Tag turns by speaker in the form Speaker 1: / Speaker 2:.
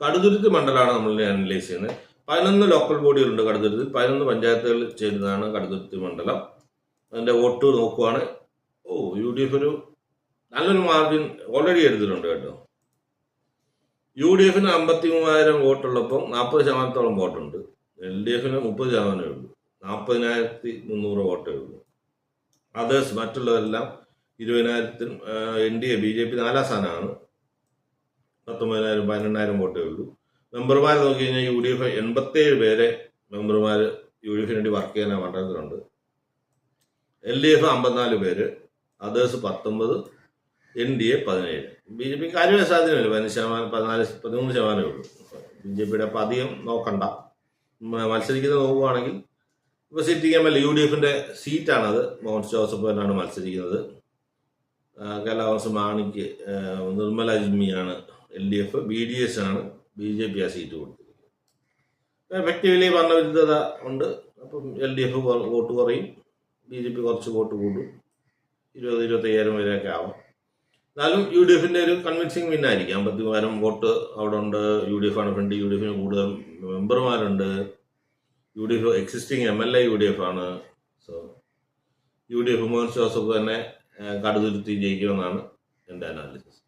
Speaker 1: കടുതുരുത്തി മണ്ഡലമാണ് നമ്മൾ അനലൈസ് ചെയ്യുന്നത്. 11 ലോക്കൽ ബോഡികളുണ്ട് കടുതുരുത്തി, 11 പഞ്ചായത്തുകൾ ചേരുന്നതാണ് കടുതുരുത്തി മണ്ഡലം. അതിൻ്റെ വോട്ട് നോക്കുവാണ്. UDF ഒരു നല്ലൊരു മാർജിൻ ഓൾറെഡി എടുത്തിട്ടുണ്ട് കേട്ടോ. UDFന് 53,000 വോട്ടുള്ളപ്പം 40% വോട്ടുണ്ട്. LDFന് 30% ഉള്ളൂ, 40,300 വോട്ടേ ഉള്ളൂ. അതേഴ്സ് മറ്റുള്ളവരെല്ലാം 20,000. NDA BJP 4ാം സ്ഥാനമാണ്, 19,000 12,000 വോട്ടേ ഉള്ളൂ. മെമ്പർമാർ നോക്കി കഴിഞ്ഞാൽ UDF 87 പേരെ മെമ്പർമാർ UDFന് വേണ്ടി വർക്ക് ചെയ്യാൻ മണ്ഡലത്തിലുണ്ട്. LDF 54 പേര്, അതേഴ്സ് 19, NDA 17. BJP കാര്യമായ സാധ്യതയില്ല, 13% ഉള്ളൂ. BJPയുടെ അപ്പം അധികം നോക്കണ്ട. മത്സരിക്കുന്നത് നോക്കുകയാണെങ്കിൽ ഇപ്പോൾ സിറ്റിംഗ് MLA UDFന്റെ സീറ്റാണത്. മോൻസ് ജോസഫ് തന്നെയാണ് മത്സരിക്കുന്നത്. കേരള കോൺഗ്രസ് മാണിക്ക് നിർമ്മല ജിമ്മിയാണ് LDF, BDS ആണ് BJP ആ സീറ്റ് കൊടുത്തിരിക്കുന്നത്. എഫക്റ്റീവ്ലി ഭരണവിരുദ്ധത ഉണ്ട്. അപ്പം LDF വോട്ട് കുറയും, BJP കുറച്ച് വോട്ട് കൂടും, 20,000-25,000 വരെയൊക്കെ ആവാം. എന്നാലും UDFന്റെ ഒരു കൺവിൻസിങ് വിന്നായിരിക്കും. 53,000 വോട്ട് അവിടെ ഉണ്ട്. UDF ആണ് ഫ്രണ്ട്. UDFന് കൂടുതൽ മെമ്പർമാരുണ്ട്. UDF എക്സിസ്റ്റിംഗ് MLA UDF ആണ്. സോ UDF മോൻസ് ജോസഫ് തന്നെ കടുതുരുത്തി ജയിക്കുമെന്നാണ് എൻ്റെ അനാലിസിസ്.